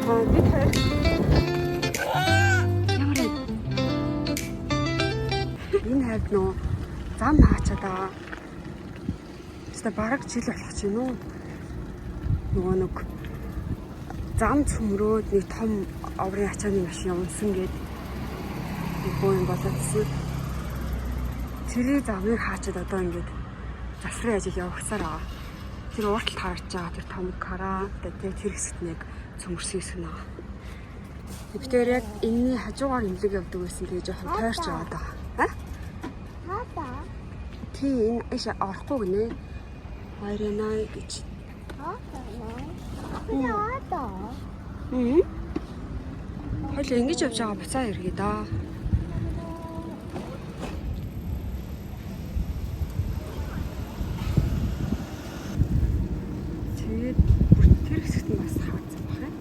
бид хоёр ямар энэ хайд нөө зам хаачаа. Тэстэ бараг жил болох ч юм уу. Нөгөө нэг зам цөмрөөд нэг том оврын ачааны машин унсан гээд нэг боо юм болоодсэн. Тэрийг замыг хаачаад одоо ингээд засрын ажил явагцаар байгаа. Тэр уурталт харагдаж байгаа тэр том караа тэр хэсэгт нэг цөмөрсөн хэсэг наа. Бид тэр яг энэний хажуугаар имлэг явдаг байсан гэж жоохон тойрч байгаа даа. Хата. Тий энэ иш орохгүй гинэ. Хайрнаа гэж. Хата. Хойлоо ингэж явж байгаа буцаа иргээ да. Тэгээд тэр хэсэгт нь бас хаацсан бах юм.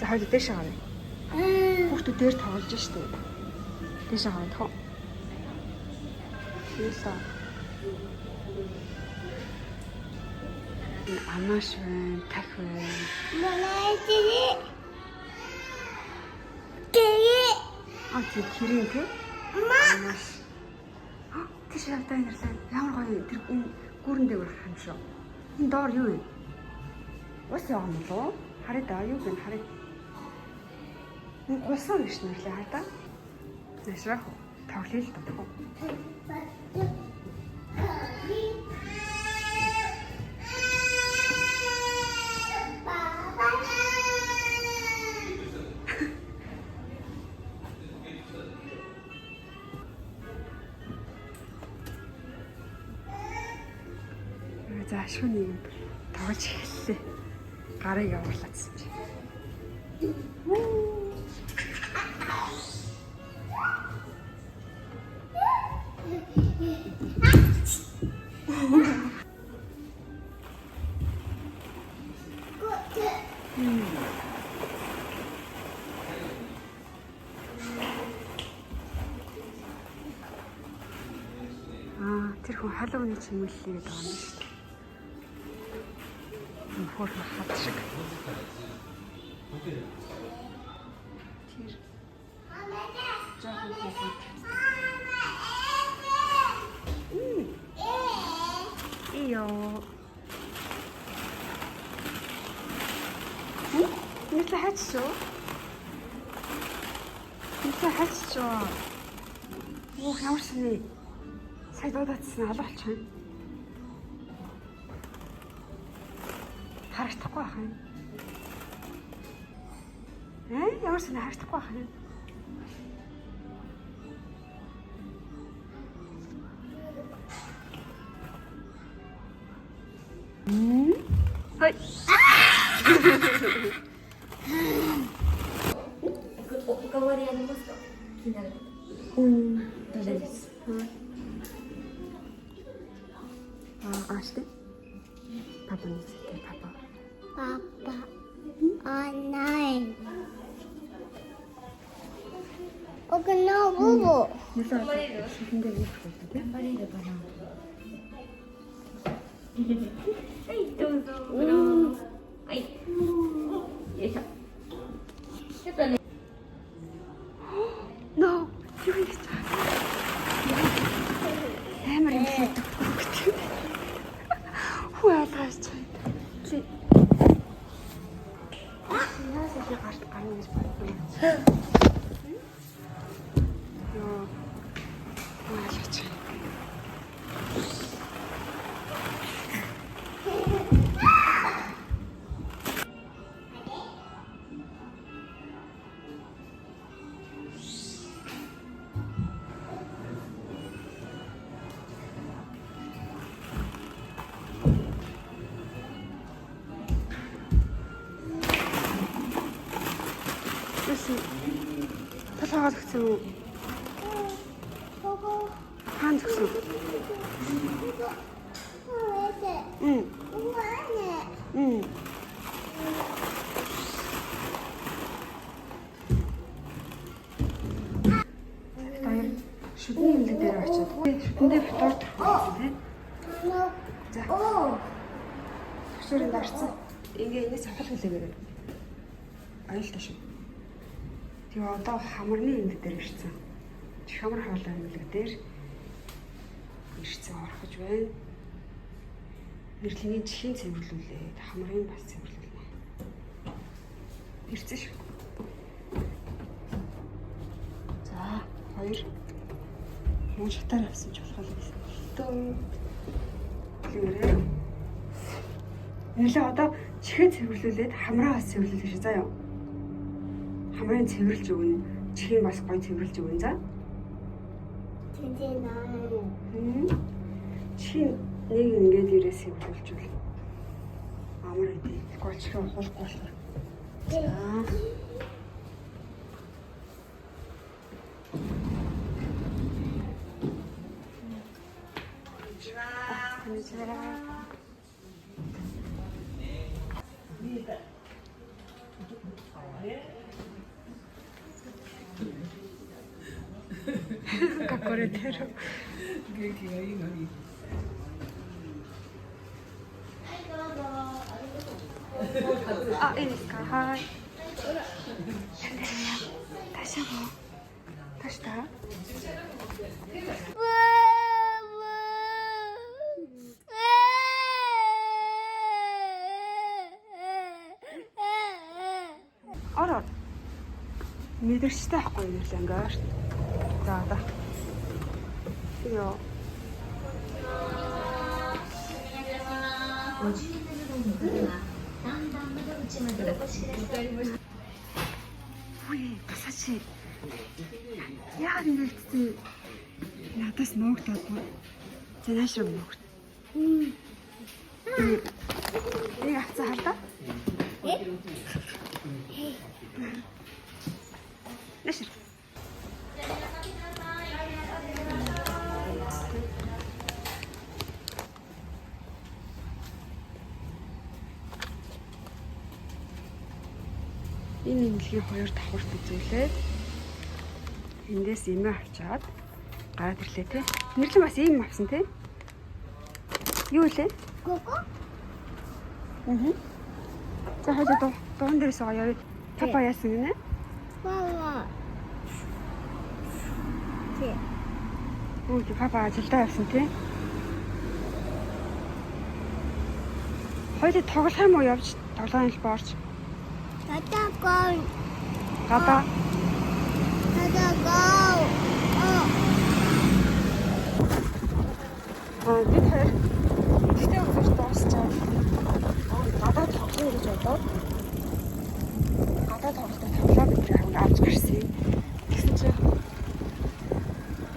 За хоёул дэш аваа. Хүүхдүүд дээр тоглож штэ. Дэш аваа тоо. Юуса. Амаш байна, тах байна. Малайчи. Кээ. Кирин тий? Амаш. Тийш явдаа нэрлээ. Ямар гоё тэр гүүрэн дээр харах юм шүү. Энэ доор юу вэ? Ус яа юм болов? Хараа да юу гэн хараа. Энэ гусан гэж нэрлээ хаа та. Нэшрах тоглоё л даа. За шүний тоглож эхэллээ. Гарыг явуулаадсан чи. Тэр хүн халууны чимэглэлийг гэдэг юм шүү дээ. Хөр хат шиг. Тэр. Иё. Нэлээд хачшоо. Нэлээд хачшоо. Оо ямар сони. Сая дуудацсан алга болчихно. Харагдахгүй байх юм. Ямар сони харагдахгүй байх юм. Хой. Говори, я не могу. Пожалуйста. Ашты? Папа не знает, папа. Папа. Онлайн. Окно бубу. Не знаю, что это за Говори, пора. Ай,どうぞ。はい。よいしょ。ちょっとね。No, юу ингэж амар юм хийдэг. Хүү ялгаач чаа. Чи. Яасаа чи гарна гэж бодсон. Йоо. Хүү ялгаач. Талаагаад гисэн үү? Хаан згсэн. 응. Шүтэндээ битүүр төрсөн тийм. За. Төгсөрөнд орсон. Ингээ энэс авах хүлээгээр. Аюултай шүү. Тэгээ одоо хамарны энд дээр ирсэн. Хамар хоолой нэлэг дээр ирсэн орхож байна. Нэрлэгийн чихийн цэвэрлүүлээд хамрын бас цэвэрлүүлнэ. Ирсэн шүү. За, 2 муу шатаар авсан ч болох юм гэсэн. Тэгээрээ. Нэлээ одоо чихээ цэвэрлүүлээд хамраа бас цэвэрлүүлэх шээ заа юу. Хамрын цэвэрлж өгнө. Чихийг бас гоё цэвэрлж өгнө за. Чихийг нэг ингээд ирээс цэвэрлүүлж өгнө. Амар идэв. Гол чихээ ухуулахгүй болохоор. За. Какое дерево. А,いいですか。はい。다시 한번. 다시 다. 알아. 믿으시다 하고 있는 생각. 자다. 이거. 사실 яагаад ингэж надаас нуугдаагүй. Цаашаа нуугд. Нэг авцаа хардаа. Нэшэр. Энэ имлэгийн хоёр давхарт үзүүлээд эндээс имээ авчаад гараад ирлээ те. Нэрлэн бас ийм авсан те. Юу лээ? Коко? За хажуу дуун дээрээс гоё. Папа яасан гинэ? Мама. Тий. Өө папа ажилдаа явсан те. Хоёул тоглох юм уу явж тоглоом л боорч. Татагон. Гадаа. Татагон. Бид хоёр ихтэй үзэж дуусчаа. Гадаа тоглоё гэж бодоод. Гадаа тоглолтод тоглоо гэж авч гарсан. Тэгсэн чинь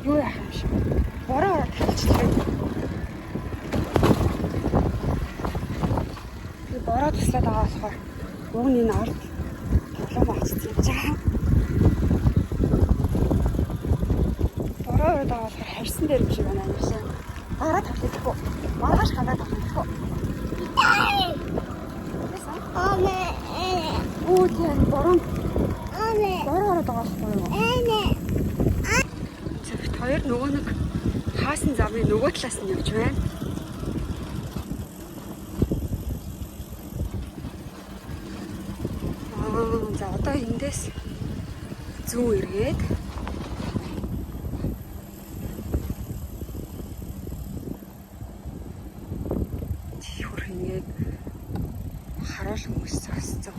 юу яах юм шиг. Бороо тавьчихлаа. Би бороо туслаад байгаа болохоор угны нарт тоглоом авчихсан юм жаа. Бороо байгаа болохоор харьсан дээр юм шиг байна нэрсэн. Гараа тоглохгүй. Маргааш гадаа тоглохгүй. Аме. Оо тийм бороо. Аме. Бороо байгаа байхгүй юу? Эне. Зөвхт хоёр нөгөө нэг хаасан замын нөгөө талаас нь явж байна. За одоо эндээс зүүн эргээд хөрхингээд харуул хүмүүс зогсцоо.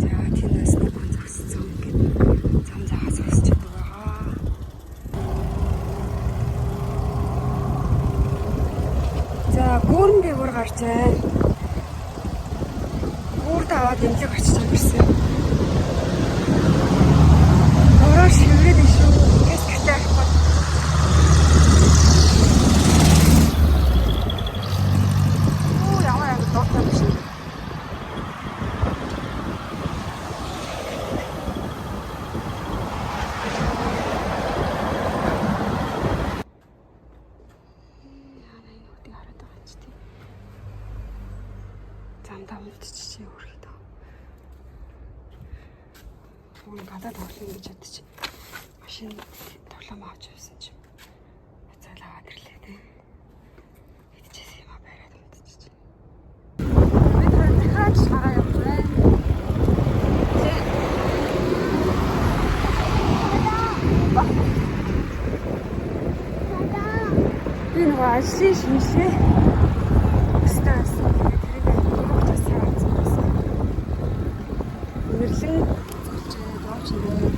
За тиймээс нэг хүн зогсцоо ингээд зам заагаа зогсож байгаа. За гүүрэн дээгүүр гарч байна. Гүүрд аваад эмнэлэг очиж ирсэн. Бороо шиврээд ишүү. Гэс гэртээ авахгүй. Оо яа доктор биш. Замдаа мөвччихээ өрхөд. Цуг нь гадаад орлоо гэж бодчих. Машин тоглоом авч явсан чинь. Буцаалаад ирлээ тий. Идчихсэн юм а байраад мэдчихэж. Би дахиад шараа явж байна. Би нөгөө ажлын шинжлэх стаас тэрийг бүгд сарцсан. Нэрлэн зөвчөө дооч ирээ.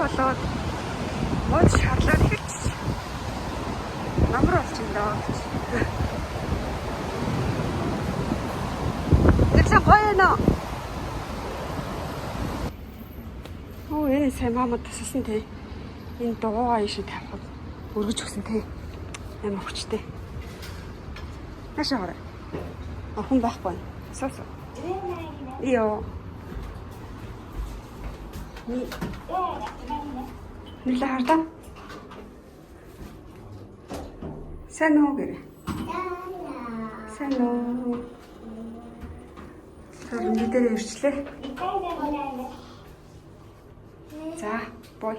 Болоод мод шарлаад ирч. Намар болж энэ даа. Тэгсэн гоё нөө. Оо энэ сайн маамад тассан тий. Энэ дуугаа ишээ тавихад өргөж өгсөн тий. Амар хүчтэй. Наашаа хараа. Охин байхгүй. Сос. Иё. Нилээ хардаа. Сайн уу гэрэ. Сайн уу. Тэр мэдээ ирчлээ. За, бой.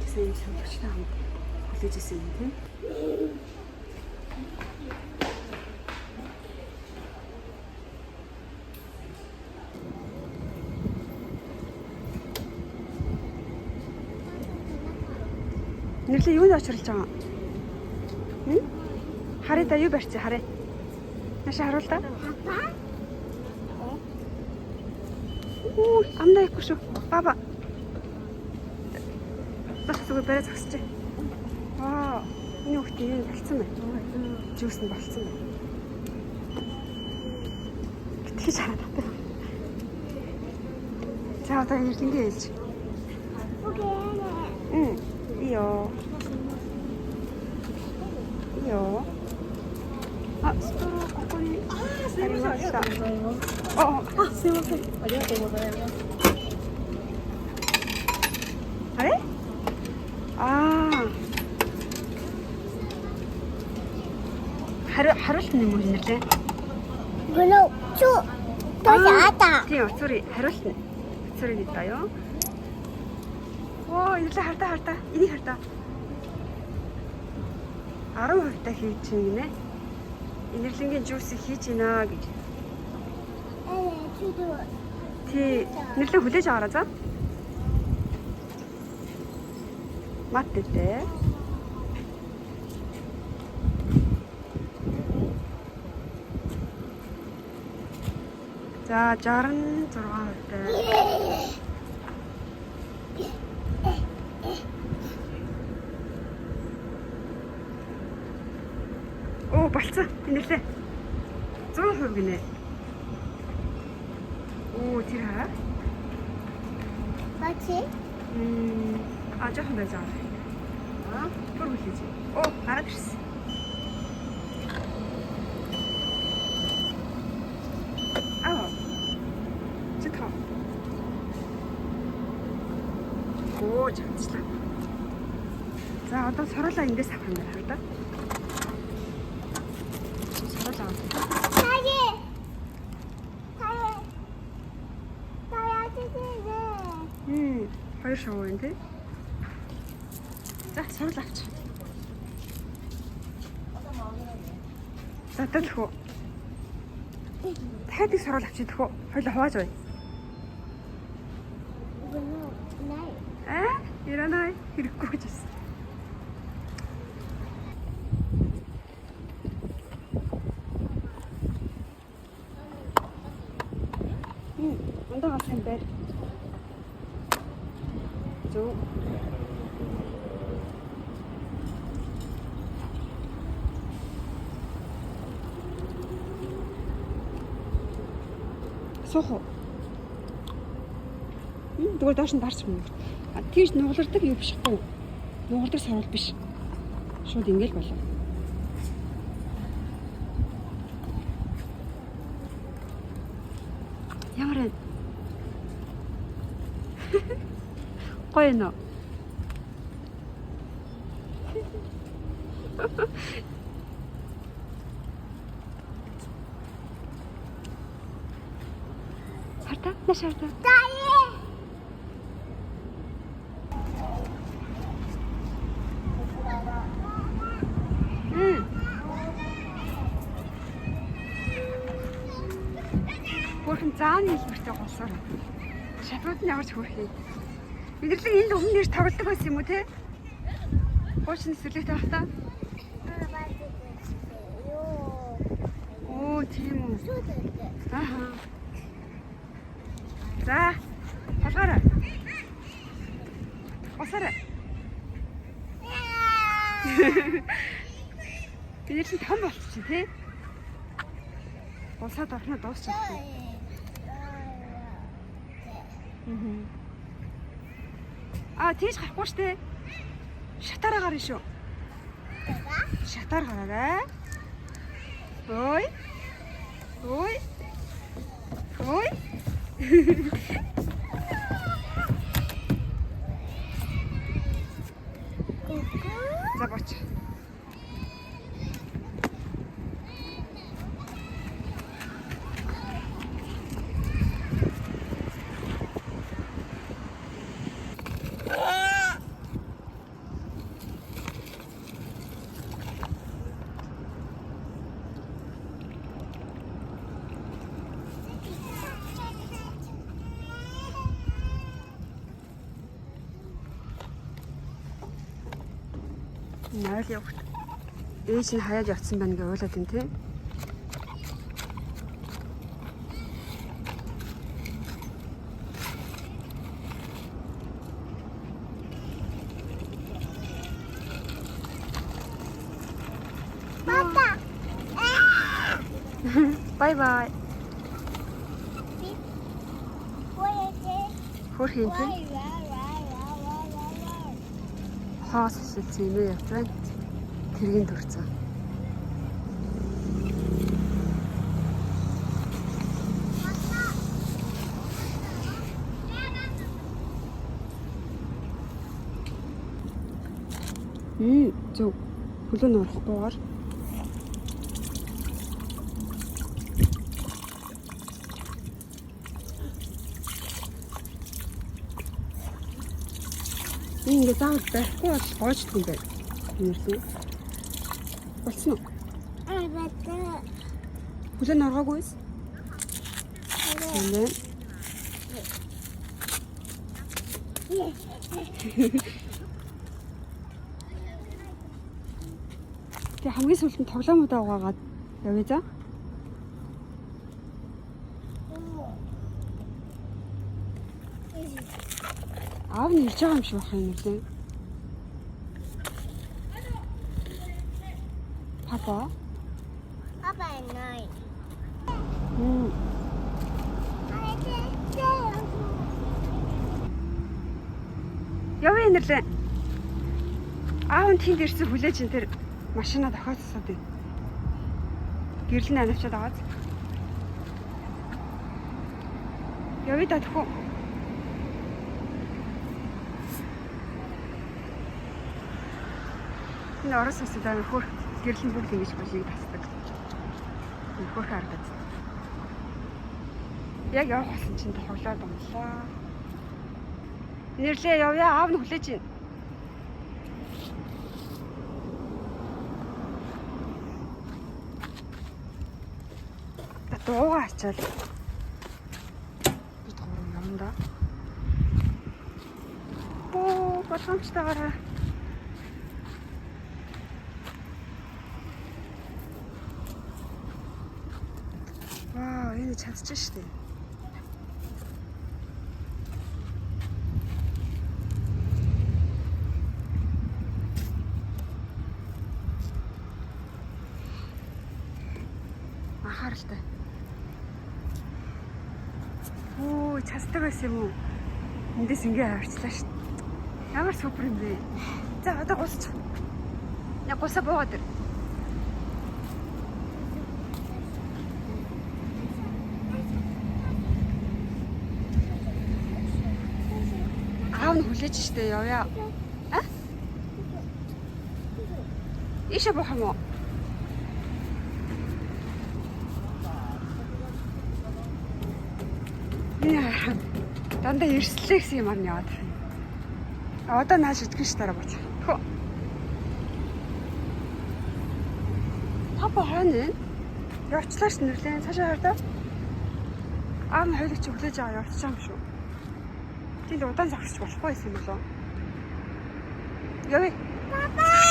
Тэсээ шампучтай хамт хүлээжсэн юм тийм. Нэрлээ юунд очирлж байгаа юм? Харъя да юу барьцаа харъя. Наашаа харуул да. Папа? Уу, амдаа ихгүй шүү. Баба. Засгүй барай засчих. Вау. Энэ хөхт юм болцсон байна. Жүүс нь болцсон байна. Гэтэл хараад байна. За одоо нэрлэнгээ хэлж. Окей. Иё. Иё. А,ここにありました。あ、すいません。ありがとうございます。あれ？ああ。하루하루씩 먹는데. 그럼 또 나왔다. тийм 소리 하루씩 소리 있다요. 와, 이제 харта. 이니 харта. 10% та хийж гинэ. Энерлийн жуус хийж гинэ гэж. Тий, нэрлээ хүлээж аваарай за. Маттэ. За 66%. Оо болцсон. Инээлээ. 100% гинэ. Оо тэр хаа. 맞지? А жоохон байж байгаа. Бүр хүлээж. Оо гараад ирсэн. Читаа. Оо чамцлаа. За одоо соруулаа эндээс авах юм байна да. Соруулаа. Хоёр шоу юм тий. За сурал авч. За төлөх үү. Дахиад их сурал авч идэх үү. Хоёул хувааж бай. Иранай хэрэггүй гэж байна. Ондоо гасан байр. Зөв. Суух уу? Зүгээр доош нь дарч мөн. Тийш нугалардаг юу биш хөө. Нугалдаг сарвал биш. Шууд ингээл болов. Ямар вэ? Гоё нөө. Харта? Наш харта. Бүрхэн зааны хэлбэртэй голсоор. Шатууд нь ямарч хөрхий. Бидэрлэг энд өмнө нэр тоглодог байсан юм уу те? Гоочин сүлэг таах та. Оо тийм үү. Аха. За. Хасаарай. Хасаарай. Бид чинь том болчих тий. Усаад орно дуусчихсан. Тийш гарахгүй штэ. Шатаараа гарна шүү. Шатаар гараарай. Ой. Ой. Ой. За боч. Найл явах. Ээж нь хаяад явцсан байна гэж ойлоод байна тий. Papa. Bye bye. Хөр хин тий. Хоос эсэлцэн юм явж байна. Тэргийн дурцаа. Зөв. Хөлөө нөрөхгүйгээр. Ингээ заавал байхгүй бол гоочдгүй юм байна. Нэрсэн. Болсон уу? Хөлөө нөргөөгүй. Нэ. Тэг хамгийн сүүлд нь тоглоомудаа угаагаад явъя за. Аав нь ирж байгаа юм шиг байна юм лээ. Папа? Papa and I. Явъя нэлээ. Аав нь тэнд ирсэн хүлээж энэ тэр машина тохиолцсоод байна. Гэрэл нь анавчаад агаад. Явъя да тхүү. Энэ орос усад амар хөр гэрэл нь бүгд ингэж бошиг тасдаг. Хөр харагдаад. Яг явах болсон чинь тоглоод онлоо. Нэрлээ явъя, аав нь хүлээж байна. Дуугаа ачаал. Би тоороо юмдаа. Оо, батамчтайгаараа. Вау, энэ чадчих штеп. Анхааралтай. Оо, цастай байсан юм уу? Эндээс ингээ харчлаа шүү. Ямар супер юм бэ? За одоо гусч. Яг гусаа буугаад ир. Аав нь хүлээж штэ явъя. А? Ишэ бох юм уу? Яа. Дандаа эрслээ гэсэн юм аа яваад. Одоо нааш итгэн ш дараа боц. Папа хань. Явчлаа ш нэрлээ. Цаашаа хардаа. Аав нь хоёулаа чи хүлээж аваа явчихсан юм шүү. Тэнд удаан зогсож болохгүй юм болов. Явъя. Папа!